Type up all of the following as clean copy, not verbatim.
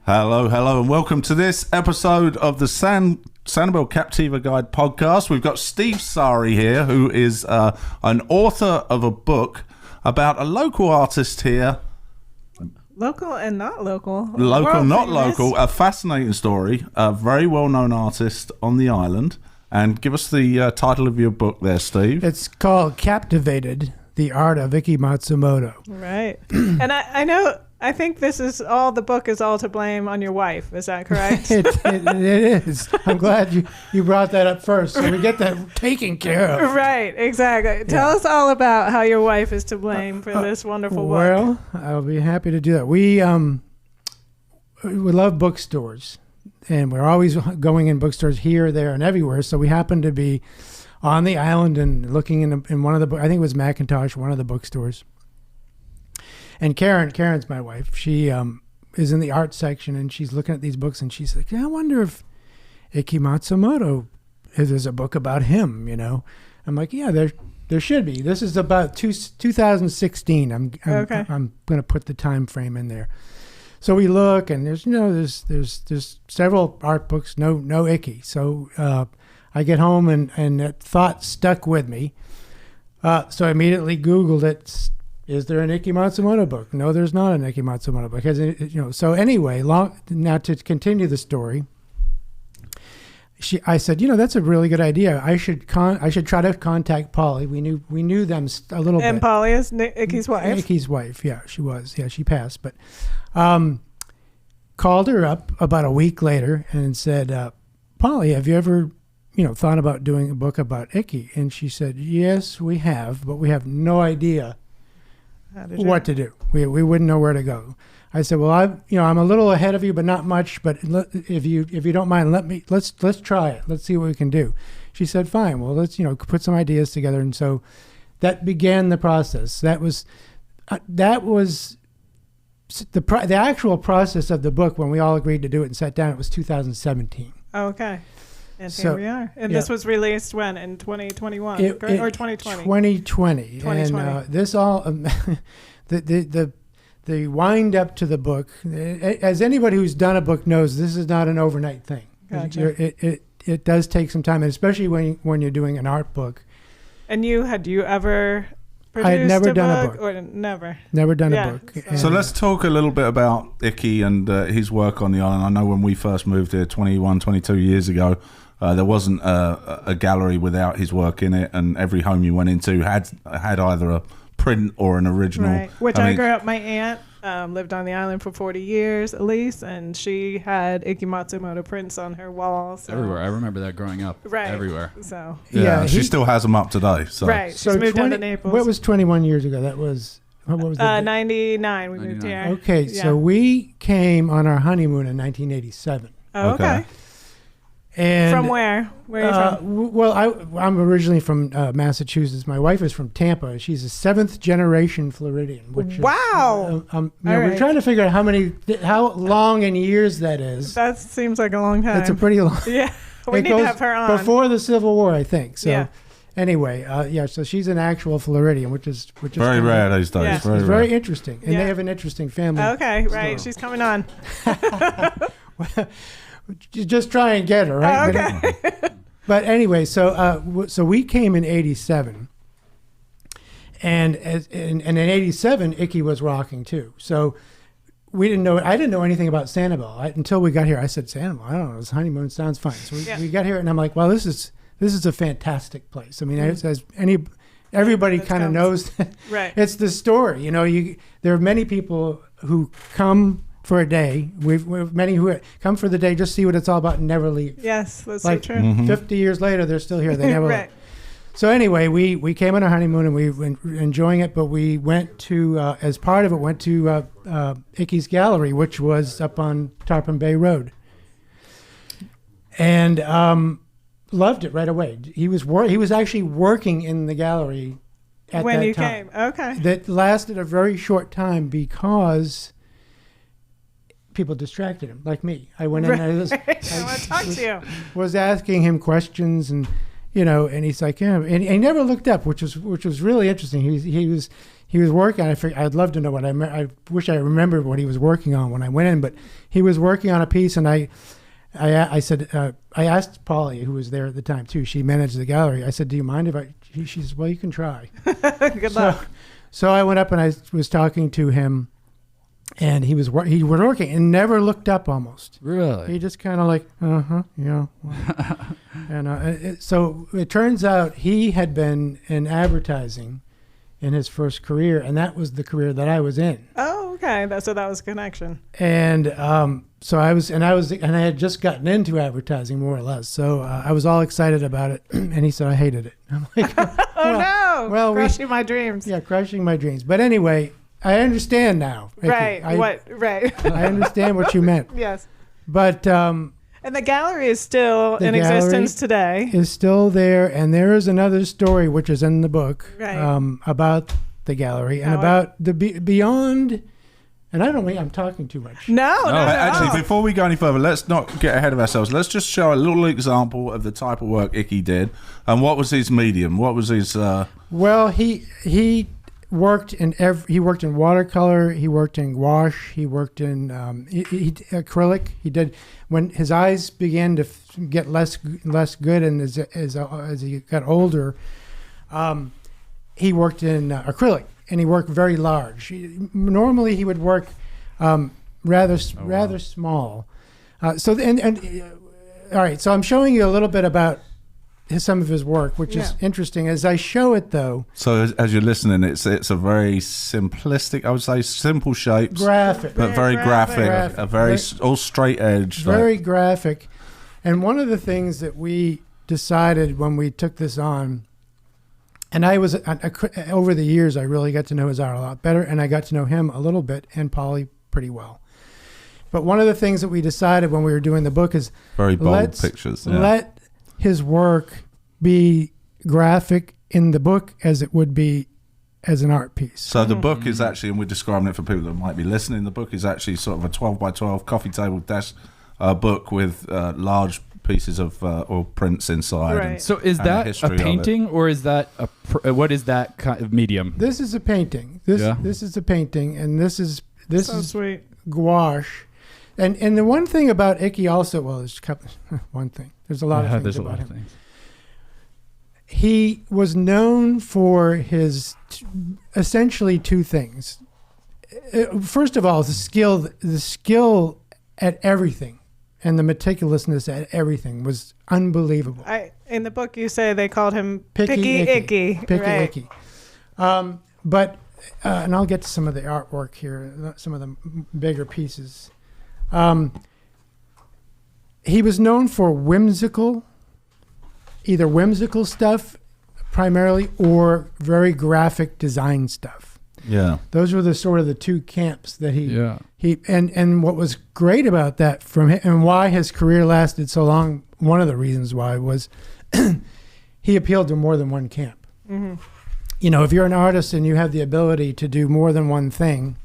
Hello, and welcome to this episode of the Sanibel Captiva Guide podcast. We've got Steve Sari here, who is an author of a book about a local artist here. Local and not local. Local, not local. A fascinating story. A very well-known artist on the island. And give us the title of your book there, Steve. It's called Captivated, The Art of Ikki Matsumoto. Right. And I think this is all, the book is all to blame on your wife. Is that correct? It is. I'm glad you brought that up first, so we get that taken care of. Right, exactly. Tell us all about how your wife is to blame for this wonderful book. Well, I'll be happy to do that. We love bookstores, and we're always going in bookstores here, there, and everywhere, so we happen to be on the island and looking in one of the, I think it was Macintosh, one of the bookstores. And Karen's my wife. She is in the art section, and she's looking at these books, and she's like, yeah, I wonder if Ikki Matsumoto, there's a book about him, you know. I'm like, yeah, there should be. This is about 2016. I'm going to put the time frame in there. So we look, and there's several art books, no Ikki. So I get home, and that thought stuck with me. So I immediately Googled it. Is there an Ikki Matsumoto book? No, there's not an Ikki Matsumoto book. Because, so anyway, now to continue the story, I said, that's a really good idea. I should try to contact Polly. We knew them a little bit. And Polly is Ikki's wife. Ikki's wife, yeah, she was. Yeah, she passed, but called her up about a week later and said, Polly, have you ever thought about doing a book about Ikki? And she said, yes, we have, but we have no idea what to do. We wouldn't know where to go. I said, well, I'm a little ahead of you, but not much. But if you don't mind, let's try it. Let's see what we can do. She said, fine. Well, let's put some ideas together. And so that began the process. That was the actual process of the book when we all agreed to do it and sat down. It was 2017. Okay. And here we are. And this was released when? In 2021 or 2020? 2020. And this all, the wind up to the book, as anybody who's done a book knows, this is not an overnight thing. Gotcha. It does take some time, and especially when you're doing an art book. And had you ever produced I had never done book? a book. Or never? Never done a book. So let's talk a little bit about Ikki and his work on the island. I know when we first moved here 22 years ago, there wasn't a gallery without his work in it, and every home you went into had either a print or an original. Right. Which I grew up, my aunt lived on the island for 40 years at least, and she had Ikki Matsumoto prints on her walls. So. Everywhere. I remember that growing up. Right. Everywhere. So. Yeah, she still has them up today. So. Right. She's moved down to Naples. What was 21 years ago? What was the 99 we moved here. Okay, so we came on our honeymoon in 1987. Oh, okay. And from where? Where are you from? Well, I'm originally from Massachusetts. My wife is from Tampa. She's a 7th generation Floridian. Which wow! Is, we're trying to figure out how long in years that is. That seems like a long time. It's a pretty long. Yeah, we need to have her on before the Civil War, I think. So, anyway, so she's an actual Floridian, which is very rare these days. Yeah. It's very interesting, and they have an interesting family. Okay, right. She's coming on. Just try and get her, right? Oh, okay. But anyway, so we came in 87, and in 87, Ikki was rocking too. So I didn't know anything about Sanibel until we got here. I said, Sanibel, I don't know, this honeymoon sounds fine. So we got here, and I'm like, well, this is a fantastic place. I mean, as everybody kind of knows that right. It's the story. There are many people who come for a day. We've many who come for the day, just see what it's all about and never leave. Yes, that's so true. Mm-hmm. 50 years later, they're still here. They never right. left. So anyway, we came on our honeymoon and we were enjoying it, but we went to, as part of it, went to Ikki's gallery, which was up on Tarpon Bay Road. And loved it right away. He was actually working in the gallery at when that you time. came. Okay. That lasted a very short time because people distracted him, like me. I went in there. I want to talk to you. Was asking him questions, and and he's like, yeah, and he never looked up, which was really interesting. he was working. I'd love to know what I wish I remembered what he was working on when I went in, but he was working on a piece, and I said, I asked Polly, who was there at the time too. She managed the gallery. I said, "Do you mind if I?" She said, "Well, you can try." Good luck. So I went up and I was talking to him, and he was working and never looked up almost. Really? He just kind of like, yeah. And so it turns out he had been in advertising in his first career, and that was the career that I was in. Oh, okay. So that was a connection. And so I had just gotten into advertising more or less. So I was all excited about it, and he said I hated it. I'm like, no! Well, crushing my dreams. Yeah, crushing my dreams. But anyway, I understand now. Right. Right. I understand what you meant. Yes. But and the gallery is still in existence today. Is still there, and there is another story which is in the book about the gallery and about the beyond. And I'm talking too much. No. Actually, before we go any further, let's not get ahead of ourselves. Let's just show a little example of the type of work Ikki did, and what was his medium? What was his? Well, he worked in watercolor. He worked in gouache. He worked in acrylic. He did when his eyes began to get less good, and as he got older, he worked in acrylic. And he worked very large. Normally, he would work rather small. All right. So I'm showing you a little bit about some of his work, which is interesting. As I show it, though. So as you're listening, it's a very simplistic, I would say, simple shapes, graphic, but very graphic. A very all straight edge. Very graphic. And one of the things that we decided when we took this on. And I was, over the years, I really got to know his art a lot better, and I got to know him a little bit, and Polly pretty well. But one of the things that we decided when we were doing the book is very bold pictures. Yeah. Let his work be graphic in the book as it would be as an art piece. So the book is actually, and we're describing it for people that might be listening, the book is actually sort of a 12 by 12 coffee table desk book with large pieces of oil prints inside. Right. So is that a painting, or is that what is that kind of medium? This is a painting. This is a painting, and this is sweet. Gouache. And the one thing about Ikki also, well, there's one thing. There's a lot of things about him. He was known for his essentially two things. First of all, the skill at everything. And the meticulousness at everything was unbelievable. In the book, you say they called him Picky Ikki. Picky Ikki. But and I'll get to some of the artwork here, some of the bigger pieces. He was known for either whimsical stuff primarily, or very graphic design stuff. Yeah, those were the two camps that he and what was great about that from him, and why his career lasted so long, one of the reasons why was he appealed to more than one camp. Mm-hmm. You know, if you're an artist and you have the ability to do more than one thing,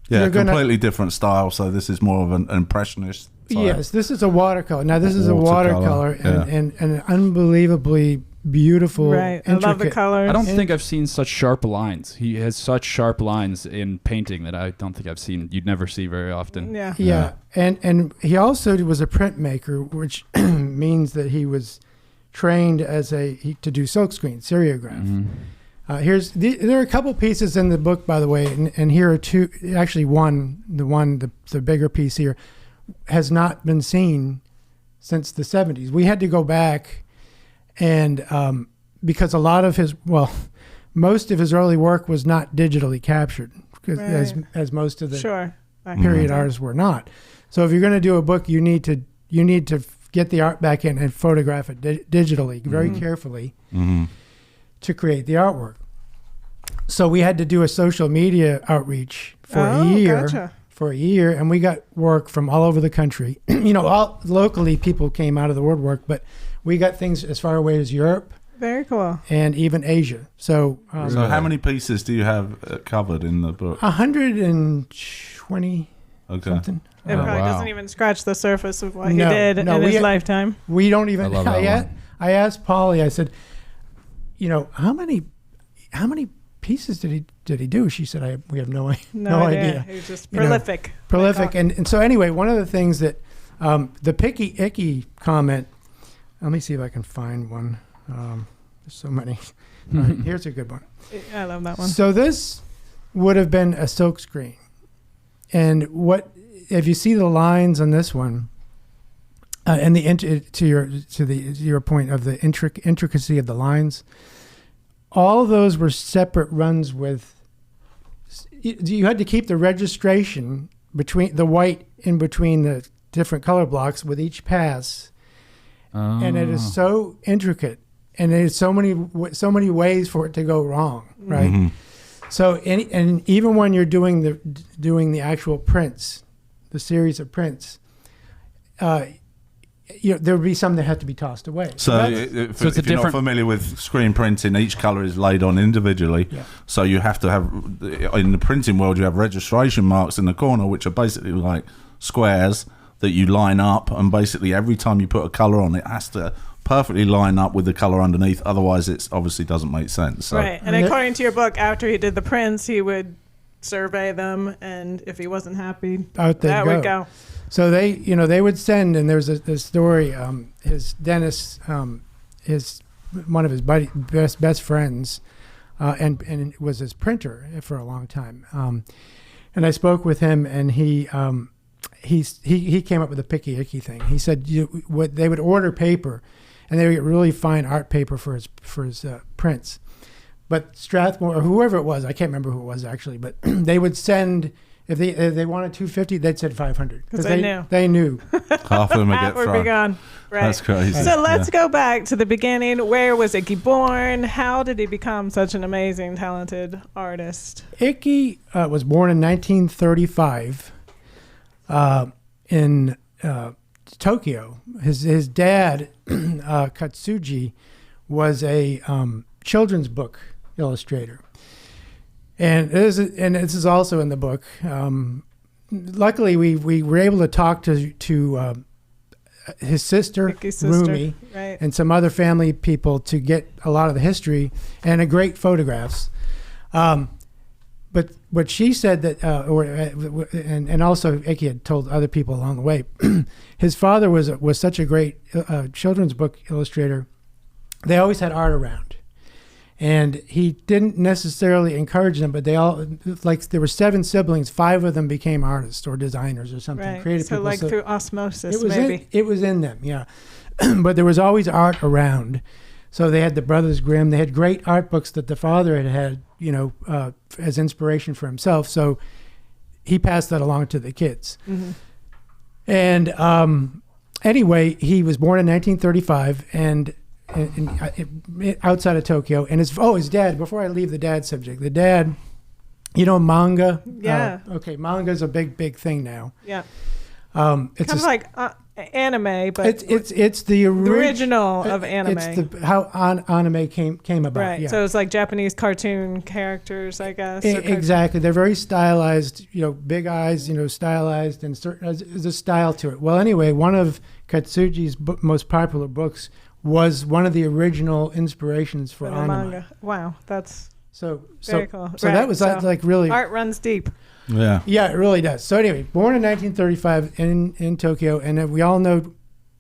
completely different style. So this is more of an impressionist type. Yes, this is a watercolor. Now this is a watercolor and an unbelievably beautiful, right. I love the colors. I don't think I've seen such sharp lines. He has such sharp lines in painting that I don't think I've seen. You'd never see very often. Yeah. And he also was a printmaker, which means that he was trained to do silkscreen, seriograph. Mm-hmm. There are a couple pieces in the book, by the way, and here are two. Actually, the bigger piece here has not been seen since the 70s. We had to go back. And because a lot of most of his early work was not digitally captured, as most of the period artists were not. So if you're going to do a book, you need to get the art back in and photograph it digitally very carefully to create the artwork. So we had to do a social media outreach for a year. Gotcha. For a year, and we got work from all over the country. All locally, people came out of the woodwork, but we got things as far away as Europe. Very cool. And even Asia. So how many pieces do you have covered in the book? 120 something. It probably doesn't even scratch the surface of what he did in his lifetime. We don't even. I asked Polly. I said, how many pieces did he do? She said, we have no idea. He was just prolific. Prolific. And so anyway, one of the things that the picky icky comment, let me see if I can find one. There's so many. All right, here's a good one. I love that one. So this would have been a silk screen. And if you see the lines on this one, and to your point of the intricacy of the lines, all those were separate runs with. You had to keep the registration between the white in between the different color blocks with each pass, and it is so intricate, and there's so many ways for it to go wrong, right? Mm-hmm. So and even when you're doing the actual prints, the series of prints. There would be some that had to be tossed away. So if you're not familiar with screen printing, each colour is laid on individually. Yeah. So you have to have, in the printing world, you have registration marks in the corner, which are basically like squares that you line up, and basically every time you put a colour on, it has to perfectly line up with the colour underneath. Otherwise, it obviously doesn't make sense. So. Right, and according to your book, after he did the prints, he would survey them, and if he wasn't happy, that would go. So they would send, and there's a story. His dentist, one of his best friends, and was his printer for a long time. And I spoke with him, and he came up with the picky icky thing. He said they would order paper, and they would get really fine art paper for his prints. But Strathmore or whoever it was, I can't remember who it was actually, but they would send. If they wanted 250, they'd said 500 because they knew half of them would get would be gone. Right. That's crazy. So let's go back to the beginning. Where was Ikki born? How did he become such an amazing, talented artist? Ikki was born in 1935 in Tokyo. His dad, Katsuji, was a children's book illustrator. And this is also in the book. Luckily, we were able to talk to his sister, Rumi, right, and some other family people to get a lot of the history and great photographs. But what she said that, and also Ikki had told other people along the way, his father was such a great children's book illustrator. They always had art around. And he didn't necessarily encourage them, but they all, like there were 7 siblings, 5 of them became artists or designers or something, right. Creative people. So through osmosis, it was in them, yeah. But there was always art around. So they had the Brothers Grimm. They had great art books that the father had, as inspiration for himself. So he passed that along to the kids. Mm-hmm. And anyway, he was born in 1935, and outside of Tokyo, and his dad. Before I leave the dad subject, the dad, manga. Yeah. Manga is a big thing now. Yeah. It's kind of like anime, but it's the original of anime. It's how anime came about. Right. Yeah. So it's like Japanese cartoon characters, I guess. Exactly. They're very stylized. Big eyes. Stylized, and there's a style to it. Well, anyway, one of Katsuji's most popular books was one of the original inspirations for manga. Wow, that's very cool. So that was like really art runs deep. Yeah, it really does. So anyway, born in 1935 in Tokyo, and we all know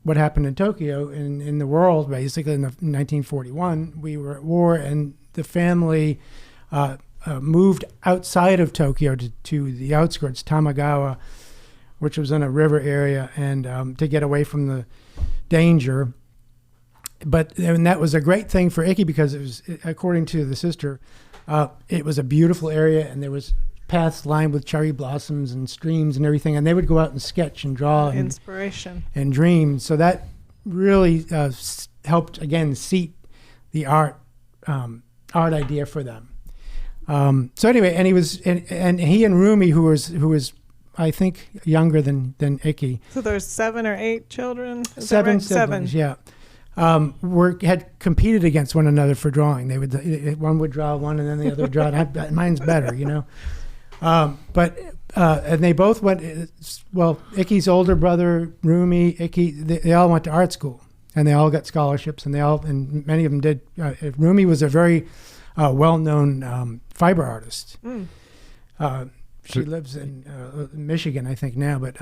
what happened in Tokyo in the world. Basically, in 1941, we were at war, and the family moved outside of Tokyo to the outskirts, Tamagawa, which was in a river area, and to get away from the danger. And that was a great thing for Ikki because it was, according to the sister, it was a beautiful area, and there was paths lined with cherry blossoms and streams and everything, and they would go out and sketch and draw inspiration and dream. So that really helped again seat the art idea for them. So anyway, and he and Rumi, who was I think younger than Ikki. So there's 7 or 8 children. Seven siblings, yeah. Had competed against one another for drawing. One would draw one, and then the other would draw it. Mine's better, But they both went. Well, Ikki's older brother, Rumi, Ikki, they all went to art school, and they all got scholarships, and many of them did. Rumi was a very well-known fiber artist. Mm. She lives in Michigan, I think now, but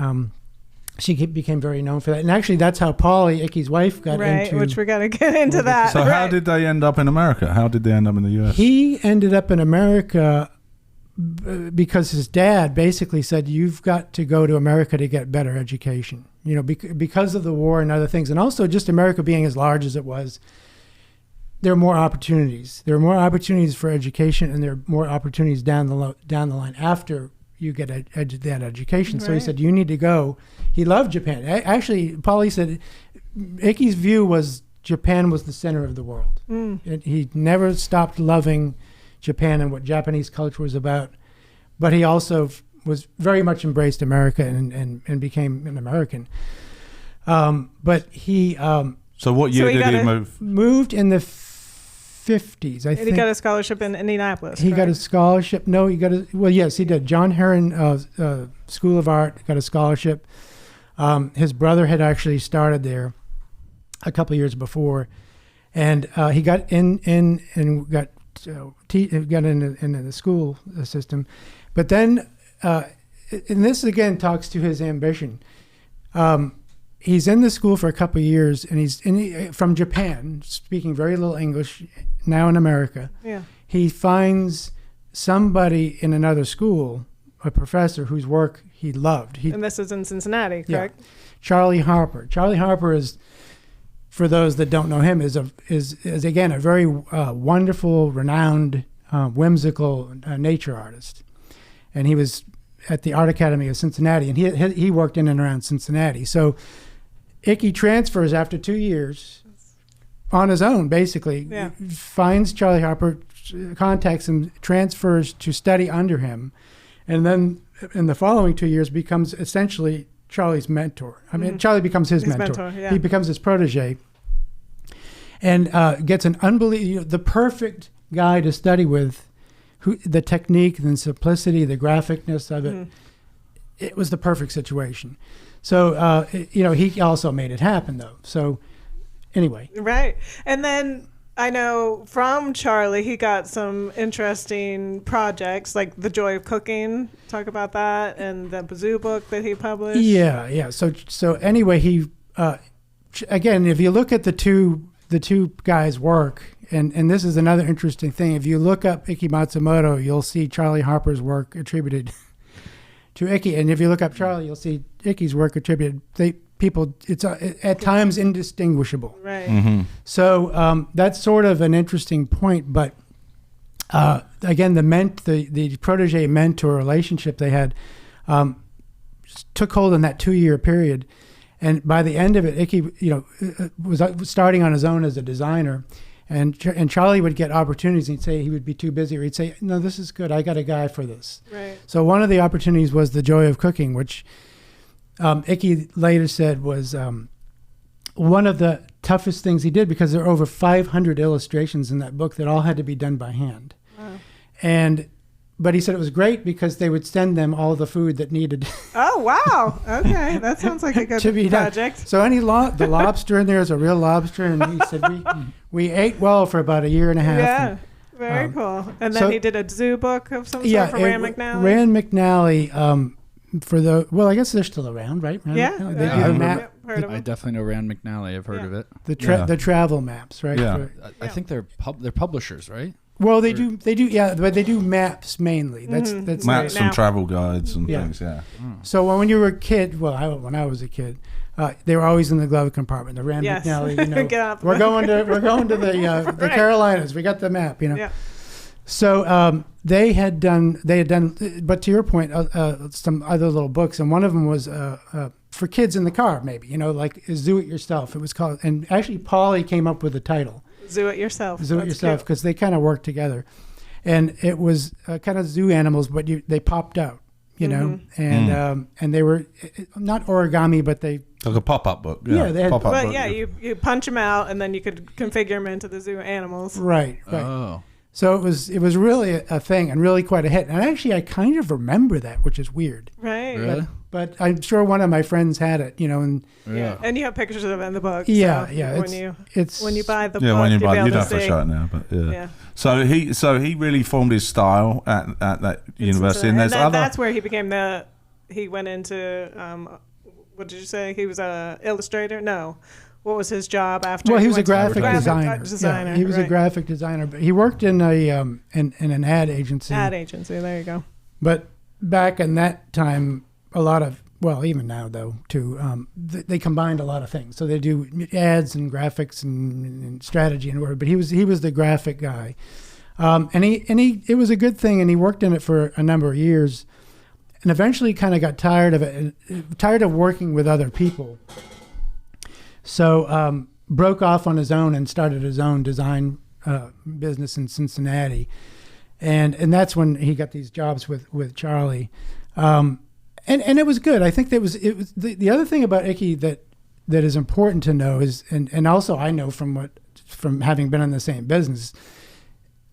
she became very known for that. And actually, that's how Polly, Ikki's wife, got into... which we got to get into that. So how did they end up in America? How did they end up in the U.S.? He ended up in America because his dad basically said, you've got to go to America to get better education. You know, because of the war and other things. And also just America being as large as it was, there are more opportunities. There are more opportunities for education, and there are more opportunities down the line after you get that education. So he said, you need to go. He loved Japan. Actually, Polly said Ikki's view was Japan was the center of the world. He never stopped loving Japan and what Japanese culture was about. But he also was very much embraced America and became an American. But he... so what year did he move? Moved in the 50s, I think. He got a scholarship in Indianapolis. He got a scholarship. No, he got a... Well, yes, he did. John Herron School of Art got a scholarship. His brother had actually started there a couple of years before. And he got in and got into the school system. But then... and this again talks to his ambition. He's in the school for a couple of years, and he's from Japan, speaking very little English, now in America. Yeah. He finds somebody in another school, a professor whose work he loved. And this is in Cincinnati, correct? Yeah. Charlie Harper. Charlie Harper is, for those that don't know him, is again a very wonderful, renowned, whimsical nature artist. And he was at the Art Academy of Cincinnati, and he worked in and around Cincinnati. So Ikki transfers after 2 years on his own, basically. Yeah. Finds Charlie Harper, contacts him, transfers to study under him, and then in the following 2 years becomes essentially Charlie's mentor. I mean, Charlie becomes his mentor. Yeah. He becomes his protege, and gets an unbelievable, the perfect guy to study with. The technique and simplicity, the graphicness of it, it was the perfect situation. So, he also made it happen, though. So, anyway. Right. And then I know from Charlie, he got some interesting projects, like The Joy of Cooking. Talk about that, and the Bazoo book that he published. Yeah. So anyway, he, again, if you look at the two guys' work, and this is another interesting thing. If you look up Ikki Matsumoto, you'll see Charlie Harper's work attributed to Ikki, and if you look up Charlie, you'll see Ikki's work attributed. It's at times indistinguishable. Right. Mm-hmm. So that's sort of an interesting point. But again, the protege mentor relationship they had took hold in that 2-year period, and by the end of it, Ikki, was starting on his own as a designer. And Charlie would get opportunities, and he'd say he would be too busy, or he'd say, no, this is good. I got a guy for this. Right. So one of the opportunities was The Joy of Cooking, which Ikki later said was one of the toughest things he did, because there are over 500 illustrations in that book that all had to be done by hand. Wow. But he said it was great because they would send them all the food that needed. Oh, wow. Okay. That sounds like a good project. Done. So the lobster in there is a real lobster. And he said we ate well for about a year and a half. Yeah. Very cool. And then he did a zoo book of some sort for Rand McNally. Rand McNally, I guess they're still around, right? I definitely know Rand McNally. I've heard of it. The travel maps, right? Yeah. I think they're publishers, right? Well, they do, but they do maps mainly. That's maps and travel guides and things. Yeah. So when you were a kid, when I was a kid, they were always in the glove compartment. The Rand McNally, we're going to the Carolinas. We got the map, Yeah. So they had done, but to your point, some other little books, and one of them was for kids in the car, maybe, like Zoo It Yourself. It was called, and actually Polly came up with the title. Zoo It Yourself. Zoo It Yourself, because they kind of worked together, and it was kind of zoo animals, but they popped out, and they were not origami, but they like a pop-up book. Yeah, they had pop-up book. You punch them out, and then you could configure them into the zoo animals. Right. Oh. So it was really a thing and really quite a hit. And actually, I kind of remember that, which is weird. Right. Really? But I'm sure one of my friends had it, and Yeah. And you have pictures of it in the book. Yeah, so yeah. When you buy the book, when you buy, you'll you'd be able have to to see. show it now, but yeah. So he really formed his style at that university, and there's other. That's where he became he went into what did you say? He was a illustrator? No. What was his job after? Well, he was a went to graphic designer. Yeah, he was a graphic designer, but he worked in in an ad agency. Ad agency. There you go. But back in that time, a lot of even now though too, they combined a lot of things. So they do ads and graphics and strategy and whatever. But he was the graphic guy, and he it was a good thing, and he worked in it for a number of years, and eventually kind of got tired of it, tired of working with other people. So broke off on his own and started his own design business in Cincinnati, and that's when he got these jobs with Charlie, and it was good. I think it was the other thing about Ikki that is important to know is, and also I know from having been in the same business,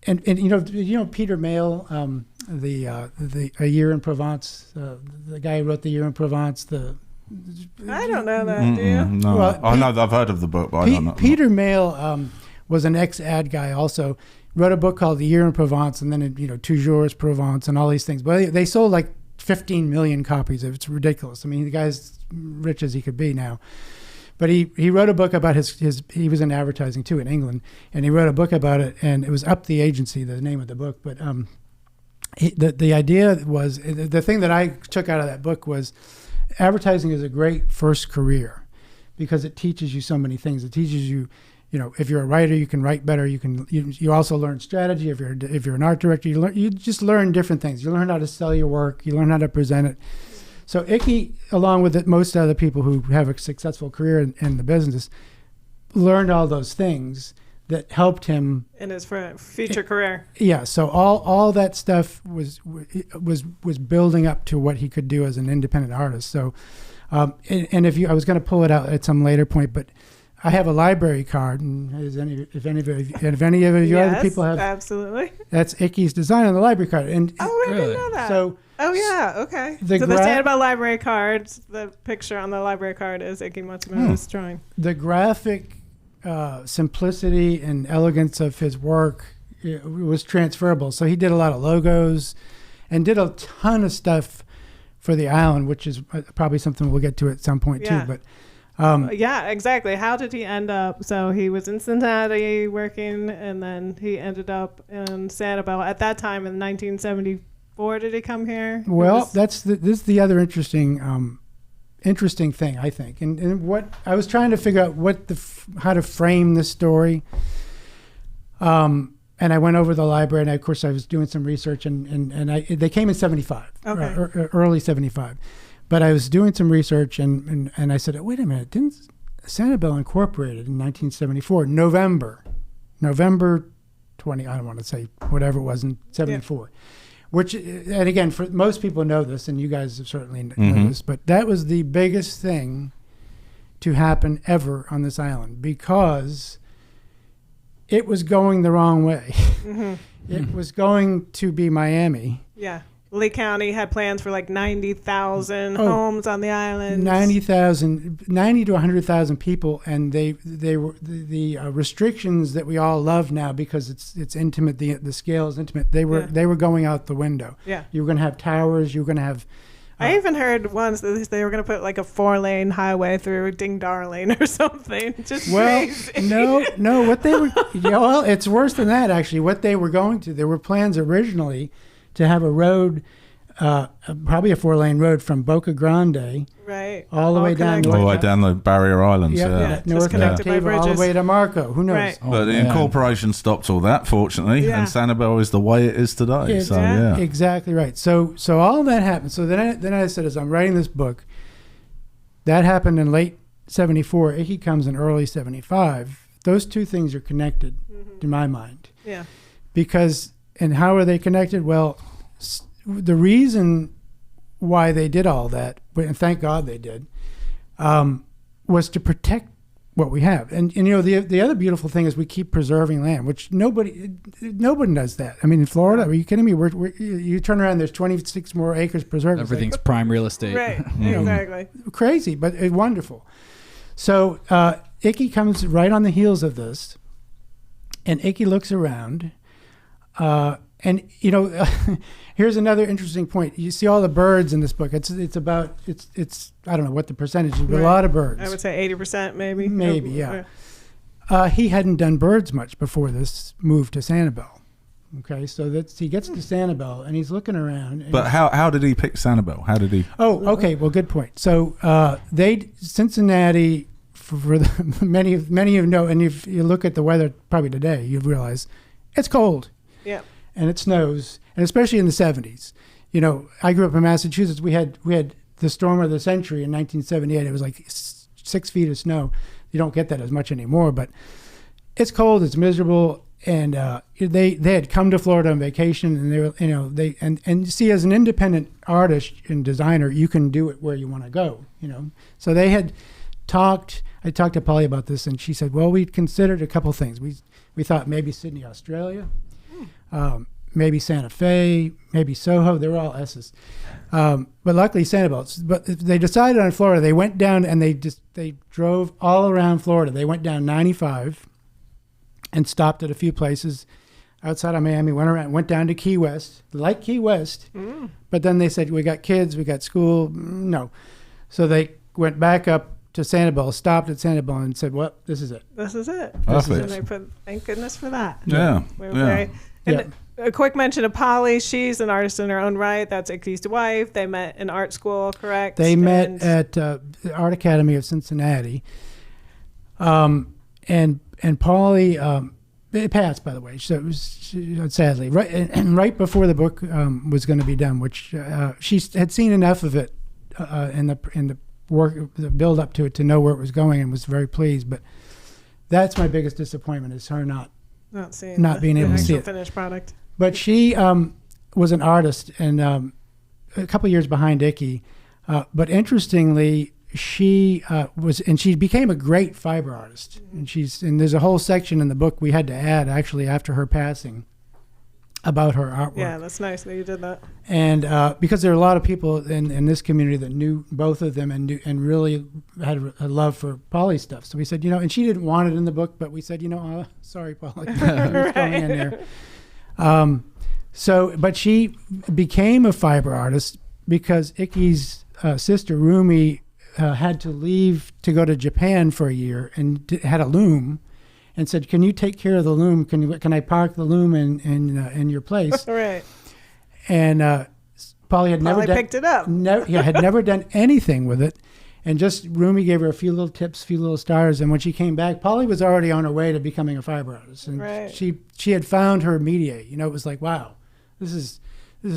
and Peter Mayle, the A Year in Provence, the guy who wrote The Year in Provence, I don't know that. Do you? No, Well, I know I've heard of the book, but I don't know. Peter Mayle was an ex-ad guy also. Wrote a book called The Year in Provence, and then Toujours Provence, and all these things. But they sold like 15 million copies of it. It's ridiculous. I mean, the guy's rich as he could be now. But he wrote a book about his he was in advertising too in England, and he wrote a book about it, and it was Up the Agency, the name of the book. But the idea was, the thing that I took out of that book was, advertising is a great first career because it teaches you so many things. It teaches you, if you're a writer, you can write better. You also learn strategy. If you're an art director, you just learn different things. You learn how to sell your work. You learn how to present it. So Ikki, along with most other people who have a successful career in the business, learned all those things that helped him in his future career. Yeah, so all that stuff was building up to what he could do as an independent artist. So, and I was going to pull it out at some later point, but I have a library card, and if any of you other people have, absolutely, that's Ikki's design on the library card. And I didn't know that. So, okay. The Sanibel library cards, the picture on the library card is Ikki Matsumoto's drawing. The graphic simplicity and elegance of his work was transferable. So he did a lot of logos and did a ton of stuff for the island, which is probably something we'll get to at some point too. But yeah, exactly. How did he end up? So he was in Cincinnati working, and then he ended up in Sanibel at that time in 1974. Did he come here? Well, this is the other interesting thing, I think, and what I was trying to figure out how to frame this story, and I went over the library, and of course I was doing some research, and they came in 75, early 75, but I was doing some research, and I said, wait a minute, didn't Sanibel incorporated in 1974 November 20? I don't want to say whatever it was in 74. Yeah. Which, and again, for most people know this, and you guys have certainly know this, but that was the biggest thing to happen ever on this island because it was going the wrong way. It was going to be Miami. Yeah. Lee County had plans for like 90,000 homes on the island. 90 to 100,000 people, and they were the restrictions that we all love now because it's intimate. The scale is intimate. They were going out the window. Yeah, you were going to have towers. You were going to have. I even heard once that they were going to put like a 4-lane highway through Ding Darling or something. Just crazy. No. What they were, well, it's worse than that actually. What they were going to, there were plans originally to have a road, probably a 4-lane road from Boca Grande, right, all the way down, all the way down the Barrier Islands, North Captiva, all the way to Marco. Who knows? Right. But the incorporation stopped all that, fortunately, and Sanibel is the way it is today. Exactly right. So all that happened. So then I said, as I'm writing this book, that happened in late 74. Ikki comes in early 75. Those two things are connected, in my mind. Yeah. Because. And how are they connected? Well, the reason why they did all that, and thank God they did, was to protect what we have. And you know, the other beautiful thing is we keep preserving land, which nobody does that. I mean, in Florida, are you kidding me? You turn around, there's 26 more acres preserved. Everything's prime real estate. Right, exactly. Crazy, but it's wonderful. So Ikki comes right on the heels of this, and Ikki looks around, and you know, here's another interesting point. You see all the birds in this book. It's I don't know what the percentage is, but a lot of birds. I would say 80%, maybe. Maybe, yeah. He hadn't done birds much before this move to Sanibel. Okay, so he gets to Sanibel and he's looking around. But how did he pick Sanibel? How did he? Oh, okay. Well, good point. So Cincinnati, for many of you know, and if you look at the weather probably today, you realize it's cold. Yeah. And it snows, and especially in the 70s. You know, I grew up in Massachusetts. We had the storm of the century in 1978. It was like 6 feet of snow. You don't get that as much anymore, but it's cold. It's miserable. And they had come to Florida on vacation, and they were, you know, and see, as an independent artist and designer, you can do it where you want to go, you know. So they had talked. I talked to Polly about this, and she said, well, we considered a couple things. We thought maybe Sydney, Australia, maybe Santa Fe, maybe Soho. They were all S's. But luckily Sanibel. But they decided on Florida. They went down and they drove all around Florida. They went down 95 and stopped at a few places outside of Miami, went down to Key West, like Key West. But then they said, we got kids, we got school. No. So they went back up to Sanibel, stopped at Sanibel, and said, well, this is it. This is it. Perfect. Thank goodness for that. Yeah. A quick mention of Polly. She's an artist in her own right. That's Ikki's wife. They met in art school, correct? They met at the Art Academy of Cincinnati. And Polly, it passed, by the way. So it was sadly right before the book was going to be done, which she had seen enough of it in the work, the build up to it, to know where it was going, and was very pleased. But that's my biggest disappointment, is her not being able to see it. Finished product. But she was an artist, and a couple of years behind Ikki. But interestingly, she became a great fiber artist. And there's a whole section in the book we had to add, actually, after her passing, about her artwork. Yeah, that's nice that you did that. And because there are a lot of people in this community that knew both of them and really had a love for Polly's stuff. So we said, you know, and she didn't want it in the book, but we said, you know, sorry, Polly, right. Going in there. But she became a fiber artist because Ikki's sister Rumi had to leave to go to Japan for a year, and had a loom. And said, "Can you take care of the loom? Can I park the loom in your place?" Right. And Polly had never picked it up. Had never done anything with it, and just Rumi gave her a few little tips, a few little stars. And when she came back, Polly was already on her way to becoming a fiber artist, and right. she had found her métier. You know, it was like, wow, this is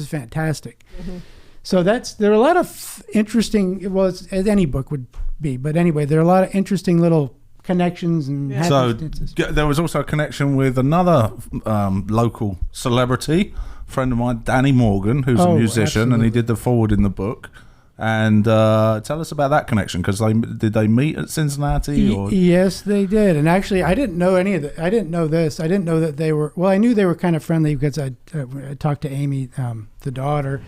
fantastic. Mm-hmm. So there are a lot of interesting. Well, as any book would be, but anyway, there are a lot of interesting little connections and happenstances. So there was also a connection with another local celebrity friend of mine, Danny Morgan, who's a musician, absolutely. And he did the forward in the book. And tell us about that connection, because did they meet at Cincinnati? Or? Yes, they did. And actually, I didn't know any of it. I didn't know this. I didn't know that they were. Well, I knew they were kind of friendly because I talked to Amy, the daughter,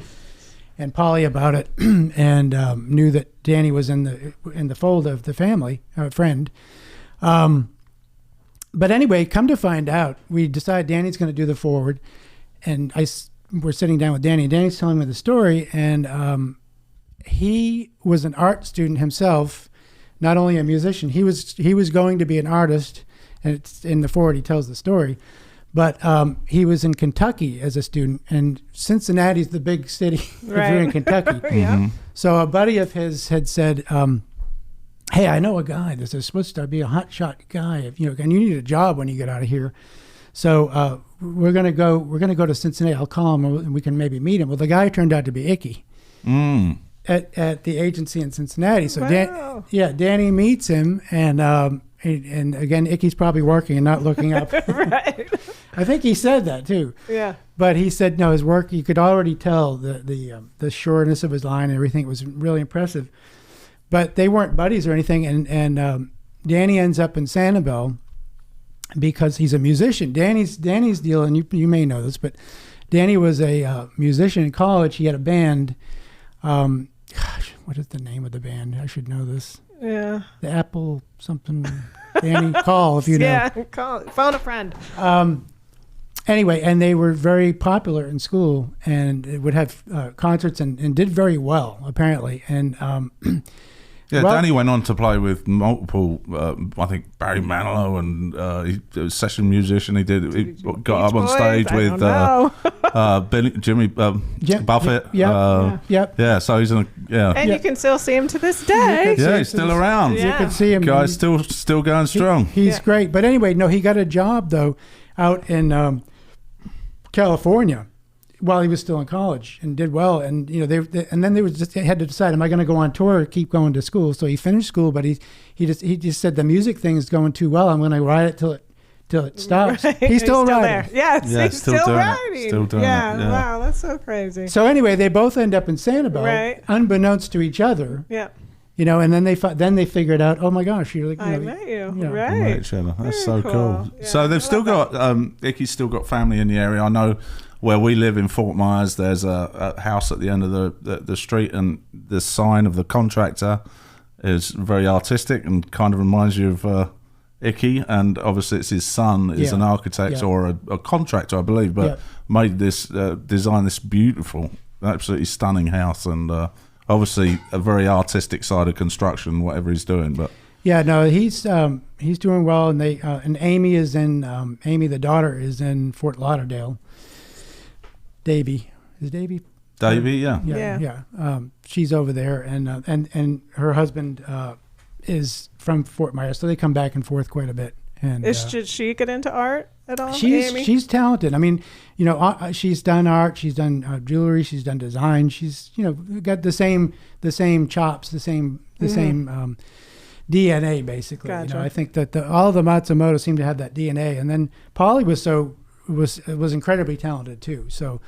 and Polly about it, and knew that Danny was in the fold of the family, friend. But anyway, come to find out, we decided Danny's going to do the forward, and we're sitting down with Danny, and Danny's telling me the story, and he was an art student himself, not only a musician. He was going to be an artist, and it's in the forward he tells the story, but he was in Kentucky as a student, and Cincinnati's the big city if you're in Kentucky. Yeah. Mm-hmm. So a buddy of his had said, hey, I know a guy. This is supposed to be a hotshot guy. And you need a job when you get out of here. So we're gonna go to Cincinnati. I'll call him and we can maybe meet him. Well, the guy turned out to be Ikki at the agency in Cincinnati. So wow. Danny meets him, and again, Ikki's probably working and not looking up. Right. I think he said that too. Yeah. But he said no, his work. You could already tell the sureness of his line and everything. It was really impressive. But they weren't buddies or anything, and Danny ends up in Sanibel because he's a musician. Danny's deal, and you may know this, but Danny was a musician in college. He had a band. Gosh, what is the name of the band? I should know this. Yeah. The Apple something. Danny, call if you know. Yeah, call. Phone a friend. Anyway, and they were very popular in school, and it would have concerts and did very well apparently. And yeah, Danny went on to play with multiple. I think Barry Manilow, and he was a session musician. He got up on stage with Jimmy Buffett. Yeah. So he's in and you can still see him to this day. He's still around. You can see him. Guy's still going strong. He's great. But anyway, no, he got a job though out in California while he was still in college and did well. And they had to decide, am I going to go on tour or keep going to school? So he finished school, but he just said the music thing is going too well. I'm going to ride it till it stops. Right. He's still riding. Yes, he's still riding. Still doing it. Yeah. Wow, that's so crazy. So anyway, they both end up in Sanibel, right, unbeknownst to each other. Yeah. And then they figured out, oh my gosh, you're like, I met you. Yeah. Right. That's Very so cool. Yeah, So they've still got Ikki's still got family in the area. I know where we live in Fort Myers, there's a house at the end of the street, and the sign of the contractor is very artistic and kind of reminds you of Ikki. And obviously it's his son is an architect or a contractor, I believe, but made this designed this beautiful, absolutely stunning house, and obviously a very artistic side of construction, whatever he's doing. But yeah, no, he's doing well, and Amy the daughter is in Fort Lauderdale. Davy. Yeah. She's over there, and her husband is from Fort Myers, so they come back and forth quite a bit. And did she get into art at all? She's talented. I mean, she's done art, she's done jewelry, she's done design. She's got the same chops, the same DNA basically. Gotcha. I think that all the Matsumoto seem to have that DNA, and then Polly was incredibly talented too. So,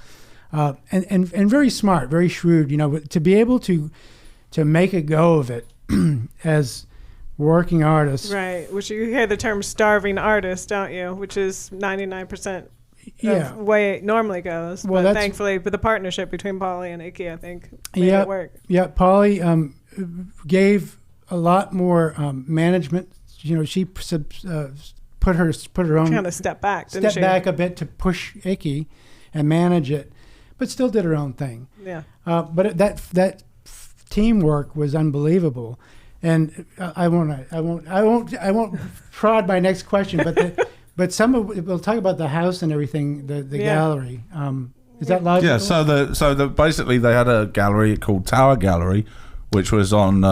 and very smart, very shrewd. To be able to make a go of it as working artists, right? Which you hear the term "starving artist," don't you? Which is 99% of the way it normally goes. Well, but thankfully, with the partnership between Polly and Ikki, I think made it work. Yeah, Polly gave a lot more management. She put her own kind of step back a bit to push Ikki and manage it, but still did her own thing. Yeah. But that teamwork was unbelievable, and I won't prod my next question, but we'll talk about the house and everything, the gallery. Is that logical? Yeah. So basically they had a gallery called Tower Gallery, which was on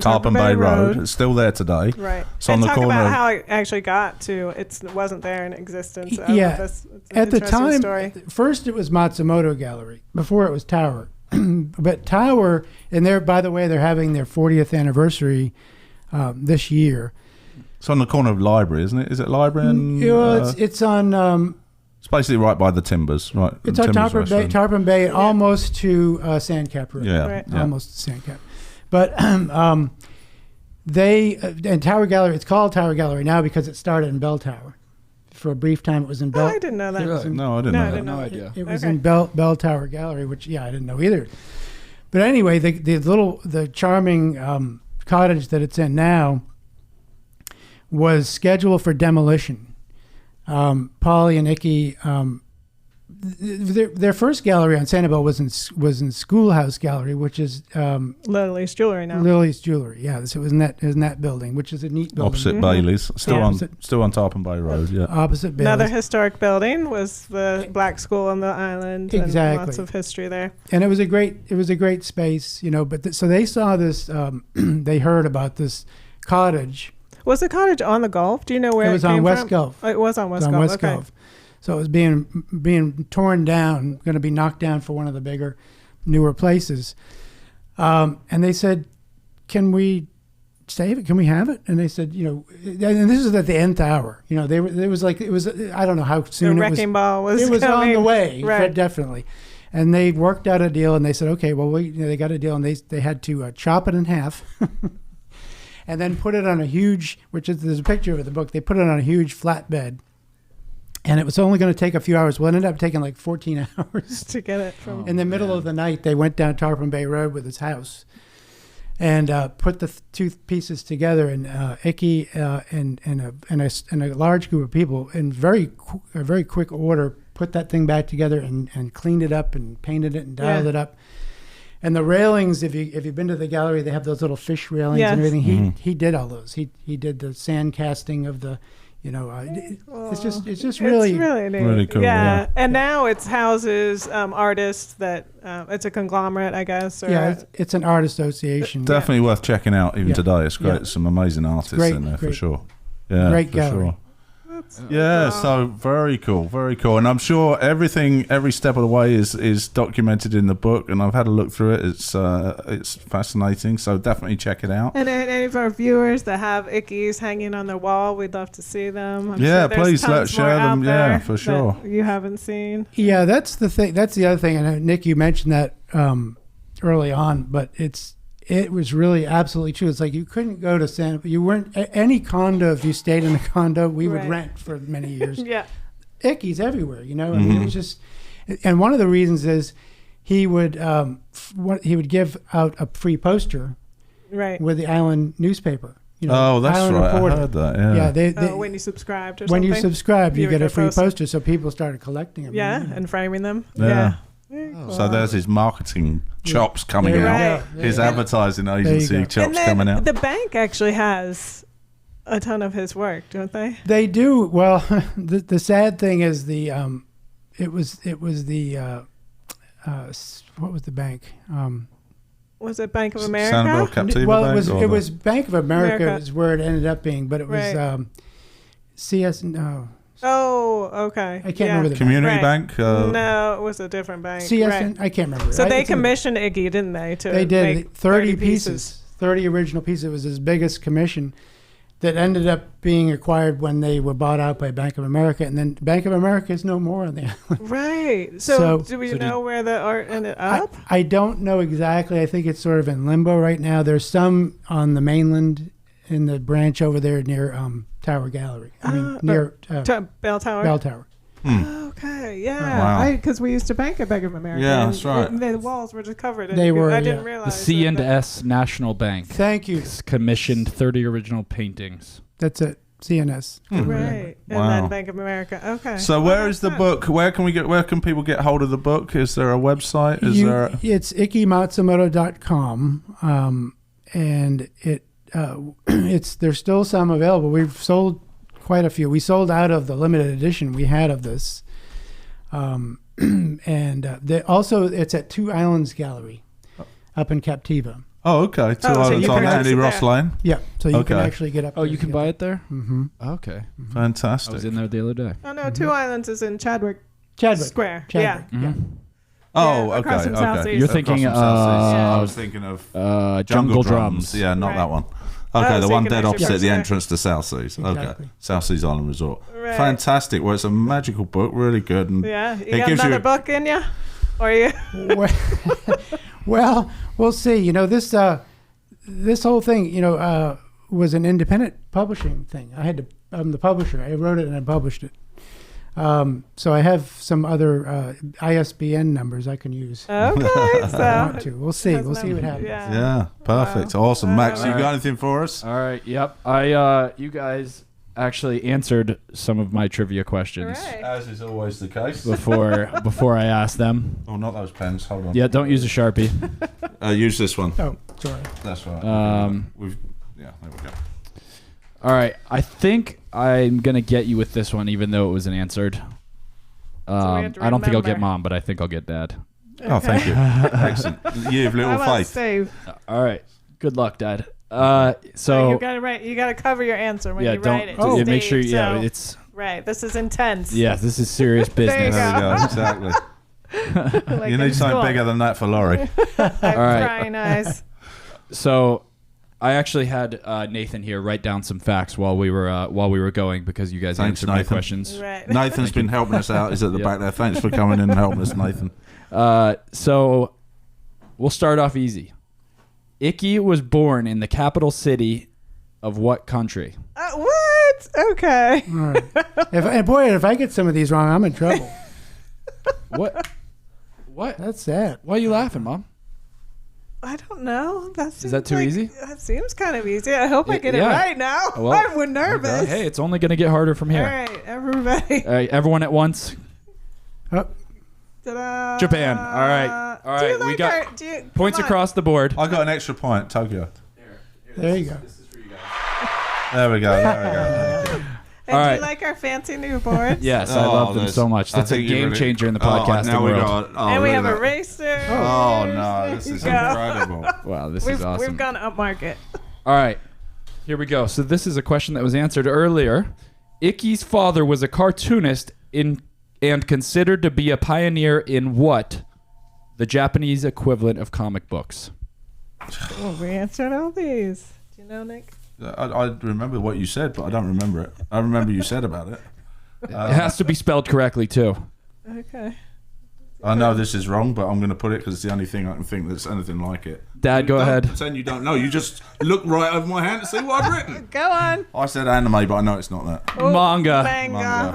Tarpon Bay Road. It's still there today. Right. It's on the corner. About how it actually got to it wasn't there in existence. At the time, first it was Matsumoto Gallery. Before it was Tower. But Tower, and by the way, they're having their 40th anniversary this year. It's on the corner of Library, isn't it? Is it Library? And, it's on... it's basically right by the Timbers, right? It's on Tarpon Bay, almost to Sandcap Road. Yeah, right. Almost to Sandcap. But and Tower Gallery, it's called Tower Gallery now because it started in Bell Tower. For a brief time, it was in Bell. I didn't know that. No, I didn't know that. No idea. It was in Bell Tower Gallery, which I didn't know either. But anyway, the charming cottage that it's in now was scheduled for demolition. Polly and Ikki, their first gallery on Sanibel was in Schoolhouse Gallery, which is Lily's Jewelry now. Lily's Jewelry, yeah. So it was in that building, which is a neat building. Opposite Bailey's, still on Tarpon Bay Road, yeah. Opposite Bailey's. Another historic building was the Black School on the island. Exactly. And lots of history there. And it was a great space, But so they saw this. They heard about this cottage. Was the cottage on the Gulf? Do you know where it was on came West from? Gulf. Oh, it was on West Gulf. West Gulf. So it was being torn down, going to be knocked down for one of the bigger, newer places. And they said, "Can we save it? Can we have it?" And they said, and this is at the nth hour. I don't know how soon the wrecking ball was. It was coming. on the way, right. Definitely. And they worked out a deal, and they said, "Okay, well, they got a deal," and they had to chop it in half. and then put it on a huge, there's a picture of it in the book. They put it on a huge flatbed, and it was only going to take a few hours. Well, it ended up taking like 14 hours to get it from. In the middle of the night, they went down Tarpon Bay Road with his house, and put the two pieces together. And Ikki and a large group of people in a very quick order put that thing back together and cleaned it up and painted it and dialed it up. And the railings, if you've been to the gallery, they have those little fish railings and everything. He did all those. He did the sand casting of the, it's just really neat. Really cool. Yeah. And now it's houses artists that it's a conglomerate, I guess. Or it's an art association. Definitely worth checking out even today. It's great. Yeah. There's some amazing artists in there for sure. Yeah, great for gallery. sure. So very cool. And I'm sure every step of the way is documented in the book, and I've had a look through it. It's fascinating, so definitely check it out. And any of our viewers that have Ikkis hanging on their wall, we'd love to see them. I'm yeah, sure please share them. Yeah, for sure. You haven't seen. Yeah, that's the thing. That's the other thing. And Nick, you mentioned that early on, but it was really absolutely true. It's like you couldn't go to you weren't any condo. If you stayed in a condo, we would rent for many years. Yeah, Ikkis everywhere. I mean, it was just. And one of the reasons is he would give out a free poster, with the island newspaper. That's Island right. Reporter. I heard that. Yeah. when you subscribed or when something. you subscribed, you get a free poster. poster. So people started collecting them. Yeah, and framing them. Yeah. Cool. So there's his marketing chops coming out. His advertising agency chops coming out. The bank actually has a ton of his work, don't they? They do. Well, the sad thing is it was the what was the bank? Was it Bank of America? Sanibel Captiva well, Bank, it was Bank of America is where it ended up being, but it was CS. No. Oh, okay. I can't remember the Community Bank. No, it was a different bank. CS. I can't remember. So they commissioned Ikki, didn't they? They did make 30 pieces, 30 original pieces. It was his biggest commission. That ended up being acquired when they were bought out by Bank of America, and then Bank of America is no more on the island. Right. So do we know where the art ended up? I don't know exactly. I think it's sort of in limbo right now. There's some on the mainland in the branch over there near Tower Gallery. Near Bell Tower. Bell Tower. Okay, yeah. Wow. Because we used to bank at Bank of America. Yeah, that's right. And the walls were just covered. They were. I didn't realize. The C&S National Bank. Thank you. Commissioned 30 original paintings. That's it. CNS. Right. And Wow. then Bank of America. Okay. So where is the book? Where can people get hold of the book? Is there a website? It's ikkimatsumoto.com. And there's still some available. We've sold quite a few. We sold out of the limited edition we had of this. Also it's at Two Islands Gallery up in Captiva. Oh, okay. Two so Islands you on can Andy actually- Ross Lane. Yeah, so you can Okay. actually get up Oh, there you to can get buy that. it there? Mm-hmm. Okay. I Fantastic. was in there the other day. Oh, no. Two Islands is in Chadwick Chadwick Square. Chadwick. Yeah. Yeah. Oh, Yeah, across okay. from South Okay. East. You're thinking, Across from South East. I was thinking of Jungle Drums. Yeah, not Right. that one. Oh, Okay, the so one you can dead actually opposite go the there. entrance to South Seas. Okay, Exactly. South Seas Island Resort. Right. Fantastic. Well, it's a magical book, really good, and Yeah. You it got gives another you. book in you? Or you? Well, we'll see. This whole thing, was an independent publishing thing. I'm the publisher. I wrote it and I published it. So I have some other ISBN numbers I can use. Okay. if So. I want to. We'll see. We'll see what happens. Yeah. Yeah, perfect, awesome. Max, you got anything for us? All right. Yep. You guys actually answered some of my trivia questions Hooray. As is always the case. before I asked them. Oh, not those pens. Hold on. Yeah, don't use a Sharpie. Use this one. Oh, sorry. That's right. Um, there we go. All right. I think I'm going to get you with this one, even though it wasn't answered. we have to I don't think I'll get remember. Mom, but I think I'll get Dad. Oh, thank you. Excellent. You have How little about faith. Steve? All right. Good luck, Dad. So So you got to write. You got to cover your answer when yeah, you don't write it. Oh. yeah, make sure. Steve, Yeah, so- it's right. This is intense. this is serious There you business. There go. we go. Exactly. Like You in need something school. bigger than that for Laurie. I'm right. trying eyes. So, I actually had Nathan here write down some facts while we were going because you guys Thanks, answered my Nathan. questions. Right. Nathan's been helping us out. He's at the Yeah. back there. Thanks for coming in and helping us, Nathan. So, we'll start off easy. Ikki was born in the capital city of what country? What? Okay. All right. If I get some of these wrong, I'm in trouble. What? What? That's sad. Why are you laughing, Mom? I don't know. Is that too easy? That seems kind of easy. I hope I get it Yeah. right now. Well, I'm nervous. Hey, it's only going to get harder from All here. right, everybody. All right, everyone at once. Oh, Ta-da. Japan. All right. All Do you right. We like got come points on. across the board. I got an extra point. Tokyo. there you go. There we go. There we go. And All do right. you like our fancy new boards? Yes, I love them so much. That's a game changer in the podcasting now world. We got, And we have look a racer. Oh no, this is There you go. incredible. Wow, this is awesome. We've gone up market. All right, here we go. So this is a question that was answered earlier. Ikki's father was a cartoonist and considered to be a pioneer in what? The Japanese equivalent of comic books. Well, we answered all these. Do you know, Nick? I remember what you said, but I don't remember it. I remember you said about it. It has to be spelled correctly too. Okay. I know this is wrong, but I'm going to put it because it's the only thing I can think that's anything like it. Dad, go Don't ahead. pretend you don't know. You just look right over my hand to see what I've written. Go on. I said anime, but I know it's not that. Oh, Manga.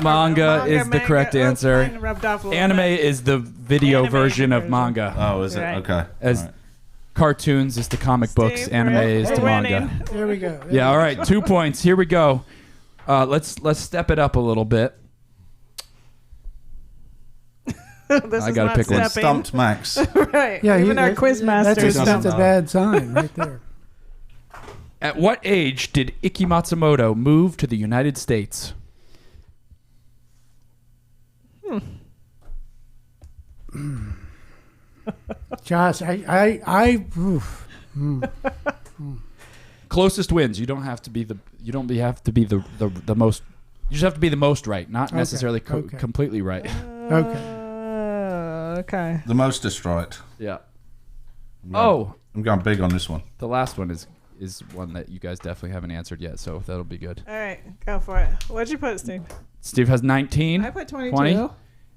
Manga is the correct Oops, answer. mine rubbed off a little Anime bit. is the video Anime version of version. manga. Oh, is it? Right. Okay. As All right. cartoons is the comic books, Steve, anime we're- is the we're manga. winning. There we go. Yeah, all right, 2 points. Here we go. Let's step it up a little bit. This I is gotta not pick one. stepping. Stumped Max. Right. Yeah, Even our quiz masters. That's a bad sign right there. At what age did Ikki Matsumoto move to the United States? Josh, oof. Closest wins. You don't have to be the. You don't have to be the most. You just have to be the most right, not Okay, necessarily okay. completely right. Okay. The most right. Yeah. I'm Oh, going big on this one. the last one is one that you guys definitely haven't answered yet, so that'll be good. All right. Go for it. What'd you put, Steve? Steve has 19. I put 22. 20.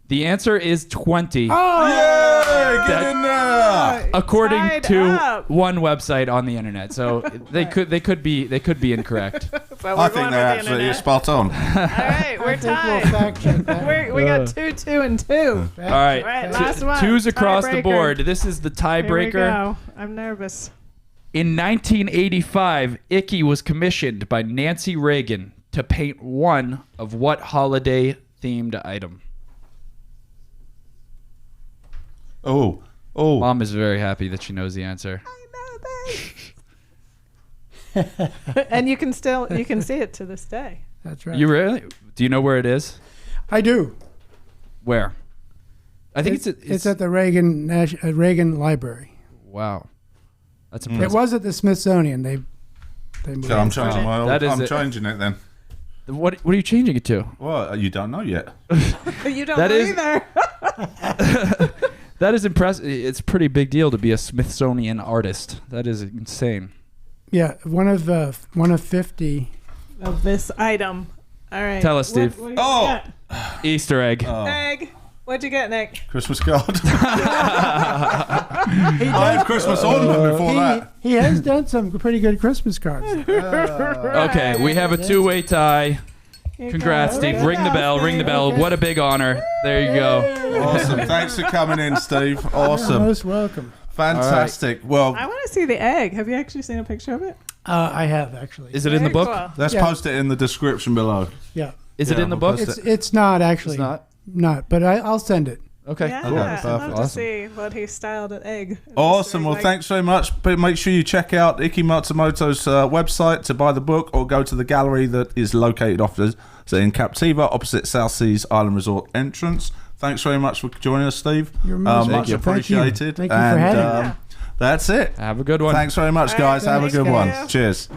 The answer is 20. Oh, Yay! Get in there! According Tied to up. one website on the internet, so they could be incorrect. So I we're think going they're with the absolutely internet. spot on. All right. We're I think we'll tied. fact check that. We got 2, 2, and 2. All right, All right, last one. two's across the Tiebreaker. board. This is the Here we tiebreaker. go. I'm nervous. In 1985, Ikki was commissioned by Nancy Reagan to paint one of what holiday-themed item? Oh. Mom is very happy that she knows the answer. And you can see it to this day. That's right. You really? Do you know where it is? I do. Where? I think It's at the Reagan Library. Wow, that's It impressive. was at the Smithsonian. They moved So I'm it. changing That changing it then. What are you changing it to? Well, you don't know yet. You don't That know is- either. That is impressive. It's a pretty big deal to be a Smithsonian artist. That is insane. Yeah, one of 50. Of this item. All right. Tell us, Steve. What Oh. Easter egg. Egg. What'd you get, Nick? Christmas card. I had Christmas ornament before that. He has done some pretty good Christmas cards. Okay, we have a two-way tie. Here you Congrats, go. Steve. Ring the bell. Ring the bell. What a big honor. There you go. Awesome. Thanks for coming in, Steve. You're Awesome. most welcome. Fantastic. Well, I want to see the egg. Have you actually seen a picture of it? I have actually. Is it in the Very book? cool. let's Yeah. post it in the description below. Yeah, Is it Yeah, in the we'll book? post it's not actually. It's not. But I'll send it. Okay. Yeah, Cool. I'd love to Awesome. see what he styled an egg. Awesome. Well, thanks very much. But make sure you check out Ikki Matsumoto's website to buy the book, or go to the gallery that is located in Captiva, opposite South Seas Island Resort entrance. Thanks very much for joining us, Steve. You're most much welcome. Thank you. appreciated. Thank you for having me. That's it. Have a good one. Thanks very much, All right, guys. Have a thanks, good one. guys. Cheers.